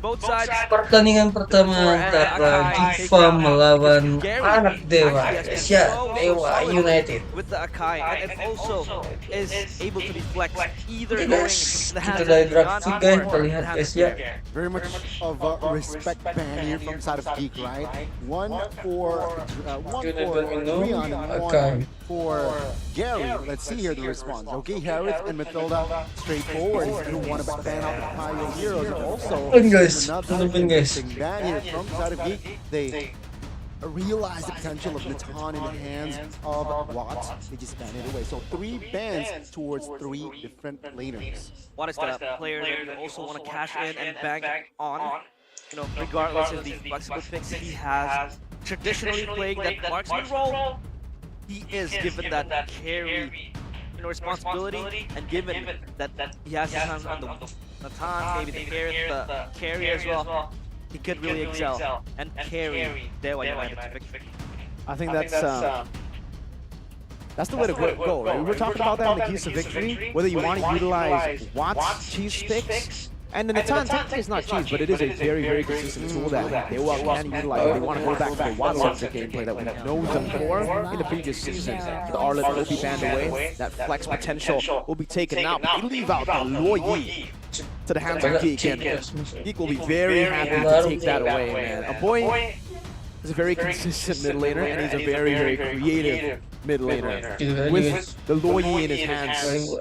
both sides. Pertandingan pertama antara Diva melawan anak Dewa, Dewa United. With the Okey, and it also is able to deflect either Oke going guys, in the hands kita of dari Jangan draft juga or kita lihat the hands guys of ya. Biar. Very much of a respect band here from side of Geek, right? One for Rion and one for Gary. Let's see here the response. Okay, Harris and Matilda straightforward. He's going to want to ban out the Pioneers. Also, Guys, another guys. interesting ban here from side of Geek. They realize the potential of Natan in the hands of Watts. They just ban it away. So 3 bans towards 3 different laners. What is the player that you also want to cash in and bank on? You know, regardless of the flexible picks he has, traditionally playing that marksman role, he is given that carry, you know, responsibility, and given that he has his hands on the Natan, maybe the carry as well, he could really excel and carry Dewa United to victory. I think that's the way to go, right? We were talking about that in the keys to victory, whether you want to utilize Watts cheese sticks. And the Natan technically is not cheese, but it is a very, very consistent tool that they can utilize. They want to go back to the Watts-centric gameplay that we know them for in the previous season. The Arlet will be banned away. That flex potential will be taken out. But they leave out the Loyi to the hands of Geek, and Geek will be very happy to take that away, man. A boy is a very consistent mid laner, and he's a very, very creative mid laner. With the Loyi in his hands,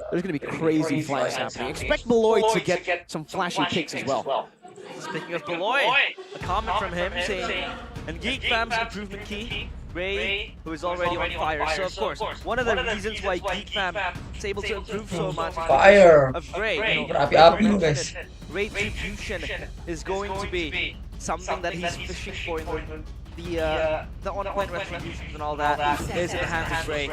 there's going to be crazy flags happening. Expect Beloy to get some flashy picks as well. Speaking of Beloy, a comment from him saying, and Geek fam's improvement key, Ray, who is already on fire. So of course, one of the reasons why Geek fam is able to improve so much Fire. of Ray, Berapi-api guys. Ray Tribution is going to be something that he's fishing for in the on-point retributions and all that is in the hands of Ray.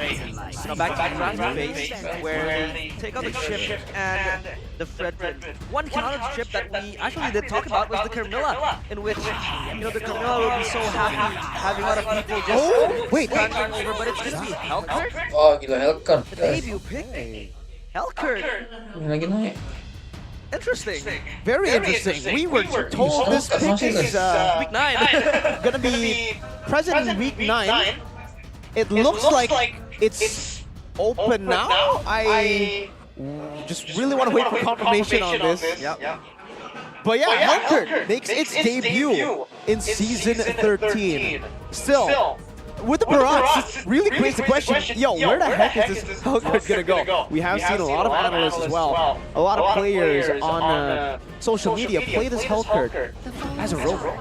Now back to the draft phase, where they take out the chip and the Frederick. One counter chip that we actually did talk about was the Carmilla, in which, you know, the Carmilla will be so happy having a lot of people just standing over, but it's gonna be Hellkurt? Oh gila Hellkurt. The debut pick? Hellkurt. Ini lagi naik. Interesting. Very interesting. We were told this pick is Week 9. gonna be present in week 9. It looks like it's open now. I just really want to wait for confirmation on this. But yeah, Hellkurt makes its debut in season 13. Still, with the Barrage, it really creates the question, yo, where the heck is this Hellkurt gonna go? We have seen a lot of analysts as well, a lot of players on social media play this Hellkurt as a rover.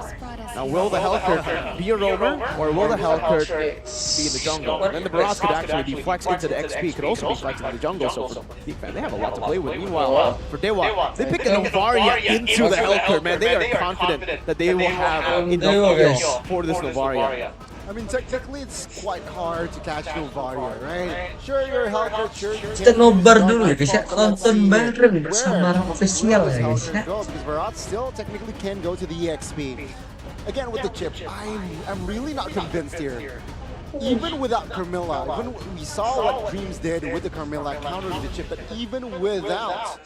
Now, will the Hellkurt be a rover, or will the Hellkurt be in the jungle? Then the Barrage could actually be flexed into the XP, could also be flexed into the jungle, so for the defense, they have a lot to play with. Meanwhile, for Dewa, they pick a Novaria into the Hellkurt, man. They are confident that they will have enough heal for this Novaria. I mean, technically, it's quite hard to catch Novaria, right? Sure, you're Hellkurt, sure. Kita nobar dulu ya guys ya, nonton bareng bersama orang official ya guys ya. Because Barat still technically can go to the EXP. Again, with the chip, I'm really not convinced here. Even without Carmilla, even we saw what Dreams did with the Carmilla countering the chip, but even without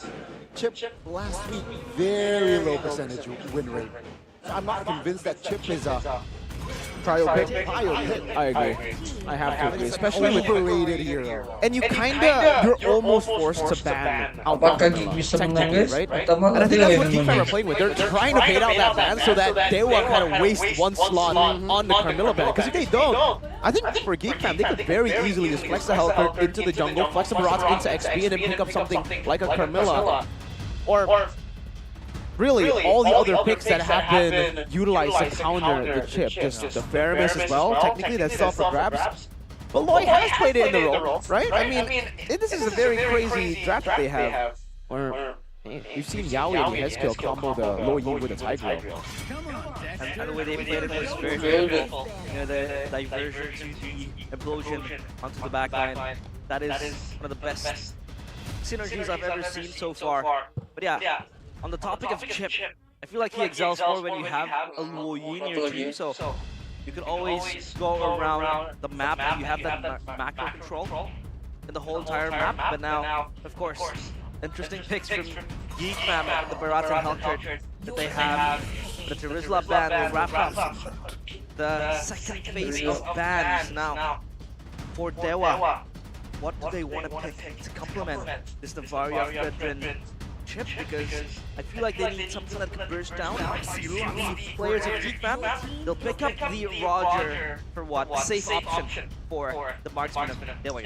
chip last week, very low percentage win rate. I'm not convinced that chip is a Prio pick. I agree. I have to agree, especially with overrated hero. And you're almost forced to ban out Apakah Geek bisa menang guys? right? Pertama And I think Dewa that's what yang Geek menang. are playing with. They're trying to bait out that ban so that Dewa kind of waste one slot on the Carmilla ban. Because if they don't, I think for Geek Fam, they could very easily just flex the Hellkurt into the jungle, flex the Barats into XP, and then pick up something like a Carmilla. Or really, all the other picks that have been utilized to counter the chip, just the Faramis as well, technically that's still for grabs. But Loy has played it in the role, right? I mean, this is a very crazy draft that they have. Where we've seen Yaoi and Hezkill combo the Loy with a Tiger. And the way they played it was very, very cool. You know, the diversion to the implosion onto the backline. That is one of the best synergies I've ever seen so far. But yeah, on the topic of chip, I feel like he excels more when you have a Luoyi in your team, so you can always go around the map and you have that macro control in the whole entire map. But now, of course, interesting picks from Geek Fam, the Barats and Hellkurt. that they have. The Terizla ban will wrap up the second phase of bans now. For Dewa, what do they want to pick to complement this Navaria veteran chip? Because I feel like they need something that can burst down the players of Geek fam. They'll pick up the Roger for what? A safe option for the marksman of Dewa.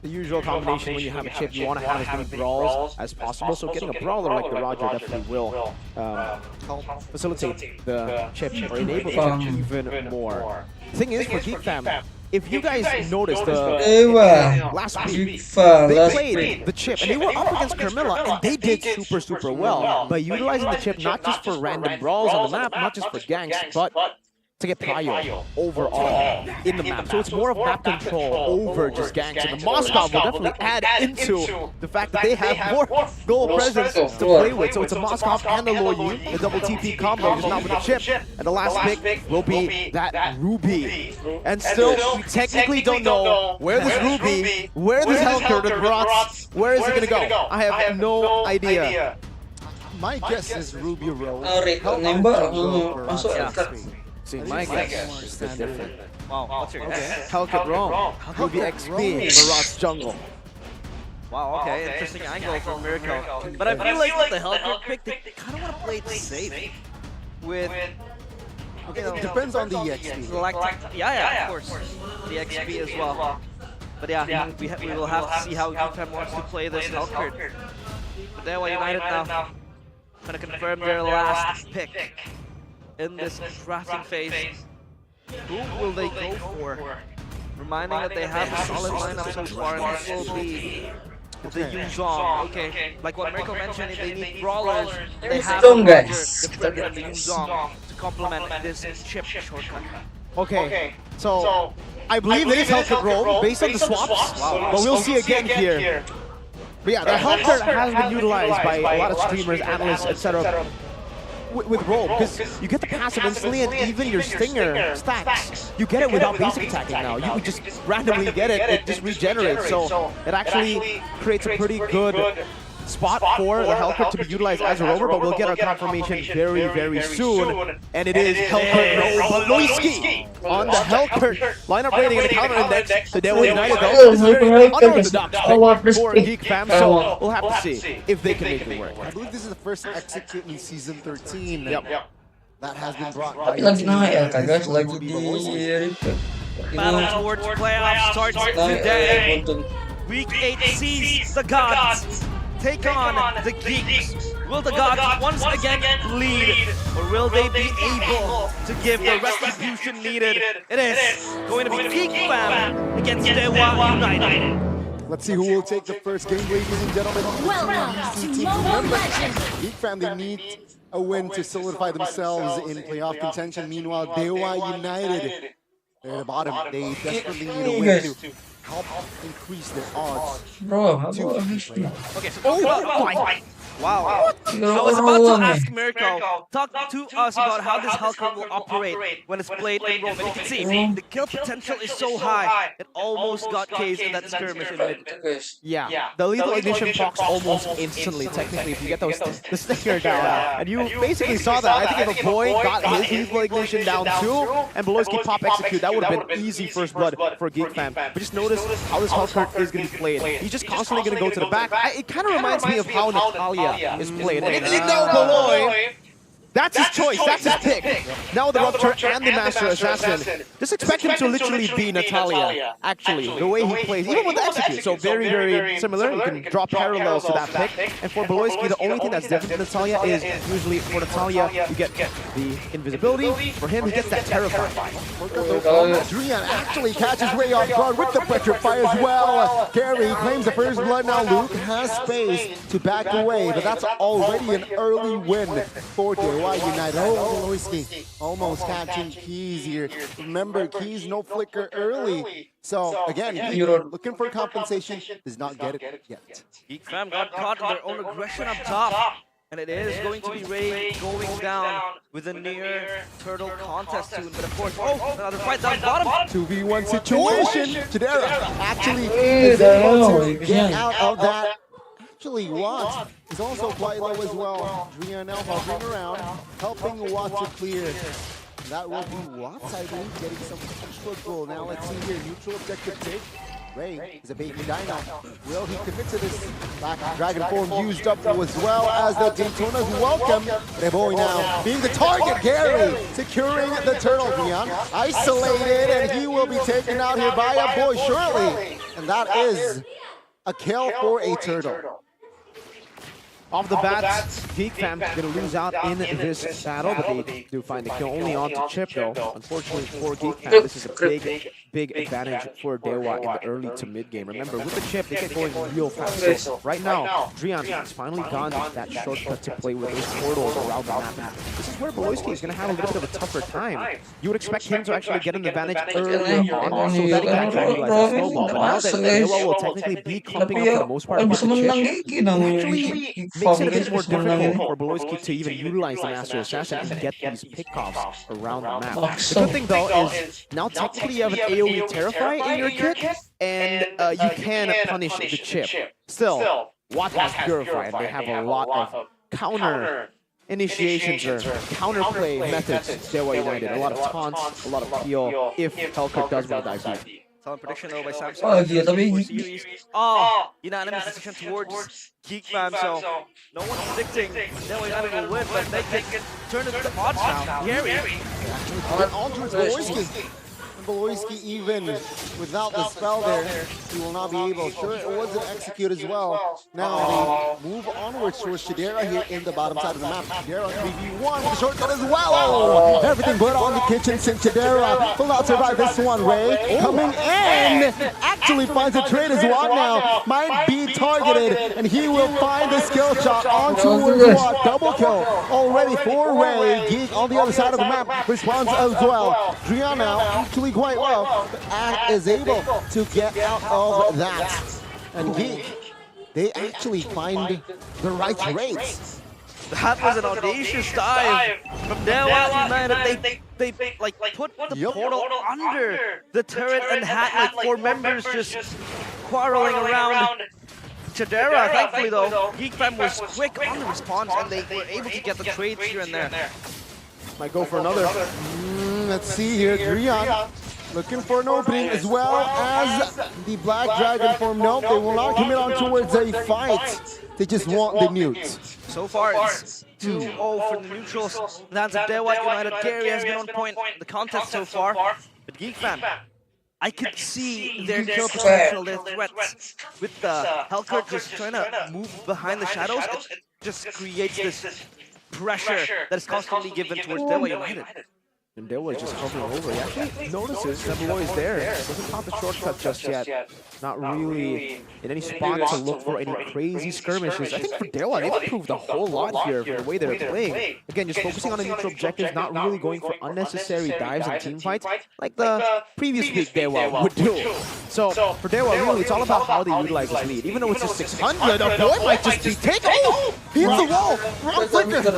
The usual combination when you have a chip, you want to have as many brawls as possible. So getting a brawler like the Roger definitely will help facilitate the chip or enable the chip even more. The thing is, for Geek fam, if you guys noticed Dewa. last week, FIFA, they last played week. the chip and they were up against Carmilla and they did super well by utilizing the chip not just for random brawls on the map, not just for ganks, but to get prio overall in the map. So it's more of map control over just ganks. And the Moscow will definitely add into the fact that they have more goal presence to play with. So it's a Moscow and the Loyu, the double TP combo just not with the chip. And the last pick will be that Ruby. And still, we technically don't know where this Ruby, where this Helker, the Brats, where is it going to go? I have no idea. My guess is Ruby Rose. Nembak masuk See, my guess is different. Wow, what's your guess? Helker wrong. Ruby XP, Marat's jungle. Wow, okay, interesting angle from Miracle. But I feel like with the Helker pick, they kind of want to play it safe. With, Okay, it depends on the EXP. Yeah, of course. The XP as well. But yeah, we will have to see how Geek wants to play this Helker. But Dewa United now going to confirm their last pick in this drafting phase. Who will they go for? Reminding that they have a solid lineup so far, and this will be the Yuzong. Okay, like what Miracle mentioned, if they need brawlers, they have the Roger, the Yuzong to complement this chip shortcut. Okay, so I believe it is Helker roll based on the swaps, but we'll see again here. But yeah, the Helker has been utilized by a lot of streamers, analysts, etc. with roll, because you get the passive instantly, and even your stinger stacks, you get it without basic attacking now. You just randomly get it, it just regenerates. So it actually creates a pretty good spot for the Helker to be utilized as a rover, but we'll get our confirmation very soon. And it is Helker Baloyski on the Helker lineup rating and the counter index. The Dewa United though is very unorthodox pick for Geek fam, so we'll have to see if they can make it work. I believe this is the first execute in season 13. Yep. That has been brought by lagi naik ya kan guys, lagi di Battle towards playoffs starts today. Week 8 sees the gods take on the Geeks. Will the gods once again lead, or will they be able to give the retribution needed? It is going to be Geek fam against Dewa United. Let's see who will take the first game, ladies and gentlemen. Welcome to Mobile Legends. Geek fam, they need a win to solidify themselves in playoff contention. Meanwhile, Dewa United, they're at the bottom. They desperately need a win to help increase their odds. Bro, Okay, so wow. I was about to ask Miracle, talk to us about how this Helker will operate when it's played in Rome. And you can see, the kill potential is so high, it almost got cased in that skirmish in mid. Yeah, the lethal ignition procs almost instantly, technically, if you get those the stinger down. And you basically saw that. I think if a boy got his lethal ignition down too, and Beloyski pop execute, that would have been easy first blood for Geek fam. But just notice how this Helker is going to be played. He's just constantly going to go to the back. It kind of reminds me of how Natalia is played. And if you know Beloy, that's his choice, that's his pick. Now with the Rupture and the Master Assassin, just expect him to literally be Natalia, actually, the way he plays, even with the execute. So very similar, you can draw parallels to that pick. And for Beloyski, the only thing that's different to Natalia is usually for Natalia, you get the invisibility. For him, he gets that terrifying. Adrian actually catches way off guard with the Petrify as well. Carey claims the first blood. Now Luke has space to back away, but that's already an early win for Dewa United. Oh, Beloyski almost catching Keys here. Remember, Keys no flicker early. So again, looking for compensation, does not get it yet. Geek fam got caught in their own aggression up top. And it is going to be Ray going down with a near turtle contest soon. But of course, another fight down bottom. 2v1 situation. Chidera actually is able to get out of that actually, Watt is also quite low as well. Drian now hovering around, helping Watt to clear. That will be Watts, I believe, getting some extra goal. Now let's see here, neutral objective take. Ray is a baby dino. Will he commit to this? Black Dragon form used up as well as the Daytona's welcome. Reboy now being the target. Gary securing the turtle. Dion isolated, and he will be taken out here by a boy surely. And that is a kill for a turtle. Off the bat, Geek fam gonna lose out in this battle, but they do find the kill only on to Chip though. Unfortunately for Geek fam, this is a big advantage for Dewa in the early to mid game. Remember, with the Chip, they get going real fast. So right now, Drian has finally gone that shortcut to play with those portals around the map. This is where Beloyski is gonna have a little bit of a tougher time. You would expect him to actually get an advantage earlier on, so that he can actually utilize that snowball. But now that Dewa will technically be clumping up for the most part with the Chip, actually makes it a bit more difficult for Beloyski to even utilize the Master Assassin and get these pickoffs around the map. The good thing though is now technically you have an AoE Terrify in your kit, and you can punish the Chip. Still, Watt has Purify, and they have a lot of counter initiations or counterplay methods. Dewa United, a lot of taunts, a lot of peel if Hellkirk does want to dive deep. Solid prediction though by Samson. Oh, yeah, tapi Unanimous decision towards Geek fam, so no one's predicting Dewa United will win, but they can turn it to odds now. Gary. On towards Beloyski. Beloyski, even without the spell there, he will not be able. Sure, it was an execute as well. Now they move onwards towards Shadera here in the bottom side of the map. Shadera 3v1 with a shortcut as well. Oh, everything but on the kitchen since Shadera will not survive this one. Ray coming in, actually finds a trade as well now. Might be targeted, and he will find the skill shot onto Watt. Double kill already for Ray. Geek on the other side of the map responds as well. Drian now actually quite well, but is able to get out of that. And Geek, they actually find the right rates. That was an audacious dive from Dewa United. They like put the portal under the turret and had like 4 members just quarreling around Chadera. Thankfully though, Geek fam was quick on the response and they were able to get the trades here and there. Might go for another. Let's see here, Drian looking for an opening as well as the Black Dragon form. Nope, they will not commit on towards a fight. They just want the newts. So far it's 2-0 for the neutrals. Lands of Dewa United. Gary has been on point in the contest so far. But Geek fam, I could see their kill potential, their threats. With the Hellkirk just trying to move behind the shadows, it just creates this pressure that is constantly given towards Dewa United. And Dewa is just hovering over. He actually notices that Beloy is there. Doesn't pop the shortcut just yet. Not really in any spot to look for any crazy skirmishes. I think for Dewa, they've improved a whole lot here for the way they're playing. Again, just focusing on the neutral objectives, not really going for unnecessary dives and team fights like the previous week Dewa would do. So for Dewa, really, it's all about how they utilize this lead. Even though it's just 600, a boy might just be taken. Oh! Hits the wall!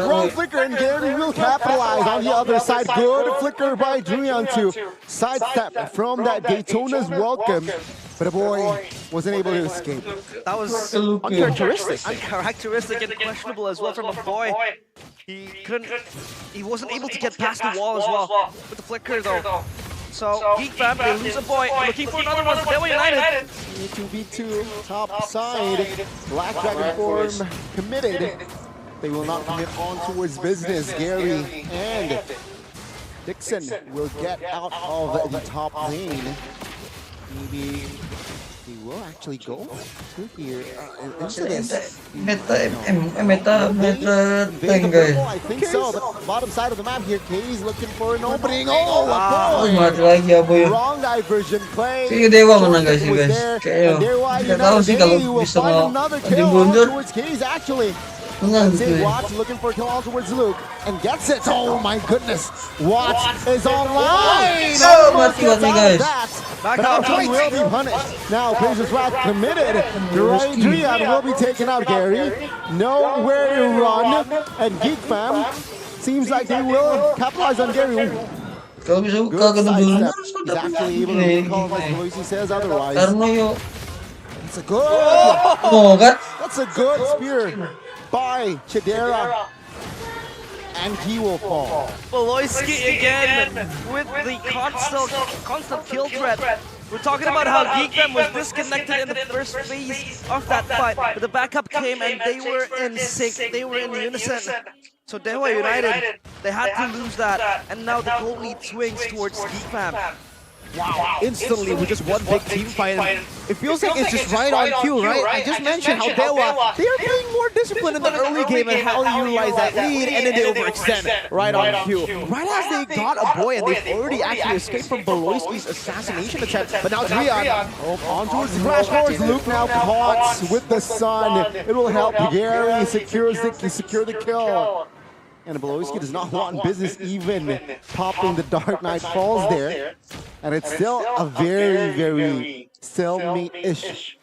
Wrong flicker, and Gary will capitalize on the other side. Good flicker by Drian to sidestep from that Daytona's welcome. But a boy wasn't able to escape. That was uncharacteristic. Uncharacteristic and questionable as well from a boy. He wasn't able to get past the wall as well with the flicker though. So Geek fam, they lose a boy, looking for another one for Dewa United. 2v2 top side. Black Dragon form committed. They will not commit on towards business. Gary and Dixon will get out of the top lane. Maybe he will actually go through here into this. meta I think so, but bottom side of the map here, Katie's looking for an opening. Oh, mati lagi ya boy. wrong diversion play. Si Dewa menang guys, kayak nggak tahu sih kalau bisa ada blunder. Actually. Menang See, gitu ya. Watts looking for a kill on towards Luke and gets it. Oh my goodness. Watts is online. Oh, mati lagi guys. But actually will be punished. Now, Paige's Wrath committed. Drian will be taken out, Gary. Nowhere to run. And Geek fam seems like they will capitalize on Gary. Kalau bisa Good kagak ada blunder, sidestep. He's actually able to recall as Lucy says otherwise. Karena yo It's a good. mau kan? That's It's a good spear by Chidera. And he will fall. Beloyski again with the constant kill threat. We're talking about how Geek was disconnected in the first phase of that fight, but the backup came and they were in sync, they were in unison. So Dewa United, they had to lose that, and now the goal lead swings towards Geek. Wow, instantly with just one big team fight. And it feels like it's just right on cue, right? I just mentioned how Dewa, they are being more disciplined in the early game and how they utilize that lead, and then they overextend right on cue. Right as they got a boy, and they've already actually escaped from Beloyski's assassination attempt, but now Drian On towards the crash course. Luke now caught with the sun. It will help Gary secure the kill. And Beloyski does not want business even popping the Dark Knight Falls there. And it's still a very stalemate-ish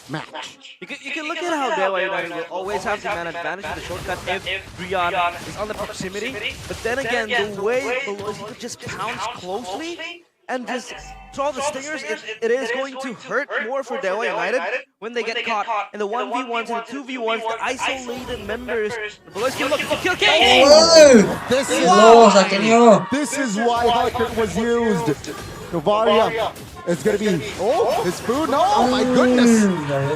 match. You can look at how Dewa United will always have the man advantage with the shortcut if Drian is on the proximity. But then again, the way Beloyski could just pounce closely and just throw the stingers, it is going to hurt more for Dewa United when they get caught in the 1v1s and the 2v1s, the isolated members. Beloyski look to kill King! This is This is why Halkert was used. Novaria is going to be, his food? No, oh my goodness.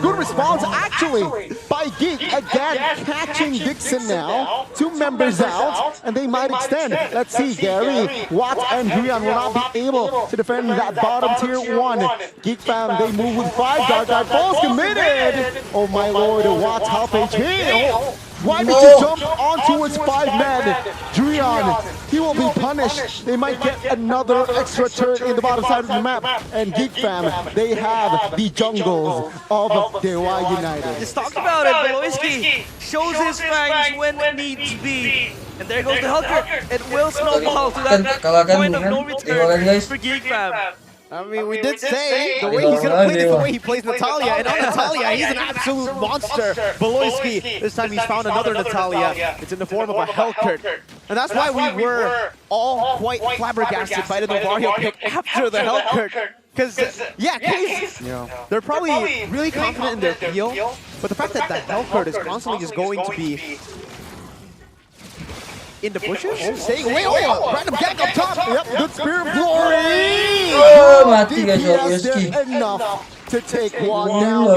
Good response, actually, by Geek. Again, catching Dixon now. 2 members out, and they might extend. Let's see, Gary, Watt, and Drian will not be able to defend that bottom tier 1. Geek fam, they move with 5. Dark Knight Falls committed. Oh my lord, Watt, half HP. Why did you jump on towards 5 men? Drian, he will be punished. They might get another extra turn in the bottom side of the map. And Geek fam, they have the jungles of Dewa United. Just talked about it, Beloyski shows his fangs when it needs to be. And there goes the Hulker. It will snowball to that point of no return for Geek fam. I mean, we did say the way he's going to play this, the way he plays Natalia, and on Natalia, he's an absolute monster. Beloyski, this time he's found another Natalia. It's in the form of a Hellkurt. And that's why we were all quite flabbergasted by the Novario pick after the Hellkurt. Because, yeah, they're probably really confident in their peel, but the fact that the Hellkurt is constantly just going to be in the bushes? Staying away, random gank up top! Yep, good spear of glory! Mati guys, Beloyski. Enough to take one down.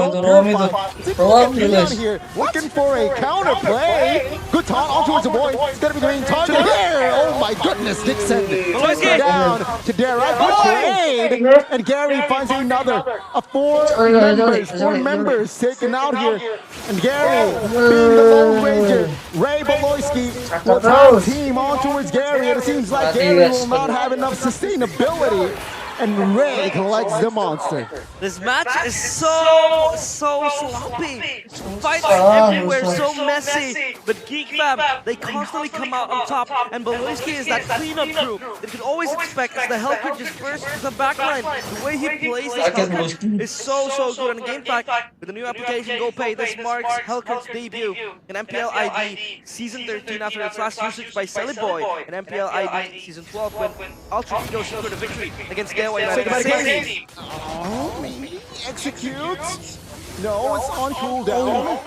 Here, looking for a counter play. Good taunt on towards the boy. It's gonna be going targeted here. Oh my goodness, Dixon takes him down to Dara. Good trade, and Gary finds another. 4 members taken out here, and Gary being the Lone Ranger. Ray Beloyski will tag team on towards Gary, and it seems like Gary will not have enough sustainability. And Ray collects the monster. This match is so sloppy. Fights everywhere, so messy. But Geek fam, they constantly come out on top. And Beloyski is that cleanup crew that you can always expect as the Hellkurt just bursts to the backline. The way he plays this Hellkurt is so good. And game fact, with the new application GoPay, this marks Hellkurt's debut in MPL ID Season 13 after its last usage by Boy in MPL ID Season 12 when Ultra Ego secured a victory against Dewa. Oh, maybe executes. No, it's on cooldown.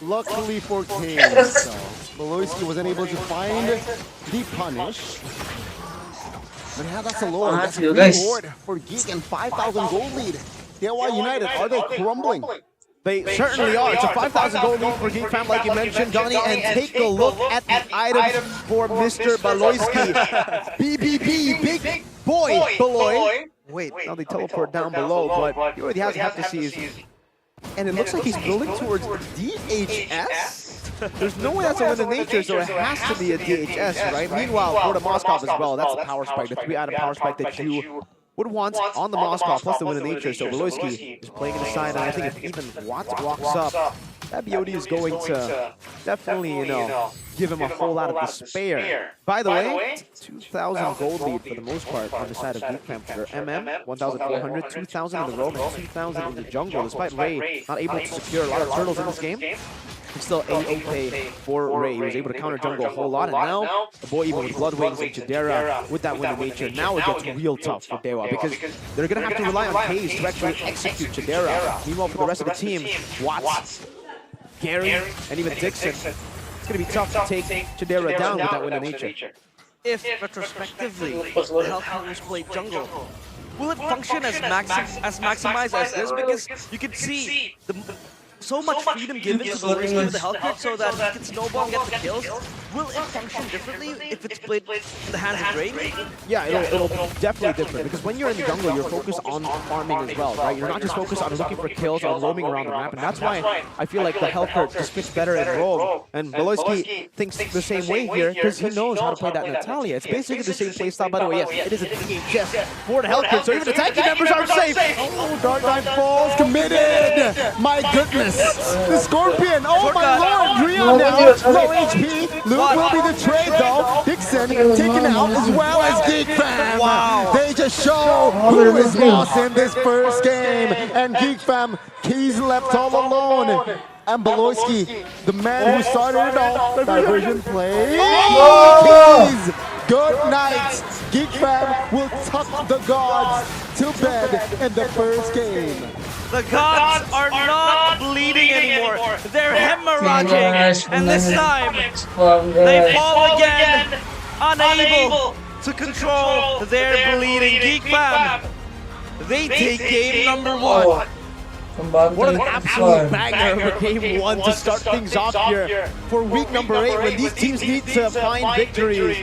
Luckily for Kane, so Beloyski was unable to find the punish. But yeah, that's a lower. That's a reward for Geek and 5,000 gold lead. Dewa United, are they crumbling? They certainly are. It's a 5,000 gold lead for Geek fam, like you mentioned, Johnny. And take a look at the items for Mr. Beloyski. BBB, big boy Beloy. Wait, now they teleport down below, but he already has to see his. And it looks like he's building towards DHS. There's no way that's a win in nature, so it has to be a DHS, right? Meanwhile, for the Moskov as well, that's a power spike, the 3-item power spike that you would want on the Moskov, plus the win in nature. So Beloyski is playing in the side, and I think if even Watt walks up, that BOD is going to definitely, give him a whole lot of despair. By the way, 2,000 gold lead for the most part on the side of Geek fam for MM, 1,400, 2,000 in the rogue, and 2,000 in the jungle. Despite Ray not able to secure a lot of turtles in this game, it's still A-OK for Ray. He was able to counter jungle a whole lot, and now the boy even with Blood Wings and Chidera with that win of nature, now it gets real tough for Dewa because they're going to have to rely on Kaze to actually execute Chidera. Meanwhile, for the rest of the team, Watts Gary, and even Dixon. It's going to be tough to take Chidera down with that win of nature. If retrospectively the Hellcat was played jungle, will it function as maximized as this? Because you can see so much freedom given to the Hellcat so that he can snowball and get the kills. Will it function differently if it's played in the hands of Drain? Yeah, it'll definitely different because when you're in the jungle, you're focused on farming as well, right? You're not just focused on looking for kills or roaming around the map, and that's why I feel like the Hellcat just fits better in roam. And Beloyski thinks the same way here because he knows how to play that Natalia. It's basically the same playstyle, by the way. Yes, it is a DHS for the Hellcat, so even the tanky members are safe. Oh, Dark Knight falls, committed! My goodness! The Scorpion, oh my lord! Drion now, low HP. Luke will be the trade though. Dixon taken out as well as Geek Fam. Wow. They just show who is boss in this first game. And Geek Fam, he's left all alone. And Beloyski, the man who started it all, diversion play. Keys! Good night. Geek Fam will tuck the gods to bed in the first game. The gods are not bleeding anymore. They're hemorrhaging, and this time they fall again, unable to control their bleeding. Geek Fam, they take game number 1. What an absolute banger of a game 1 to start things off here for week number 8 when these teams need to find victories.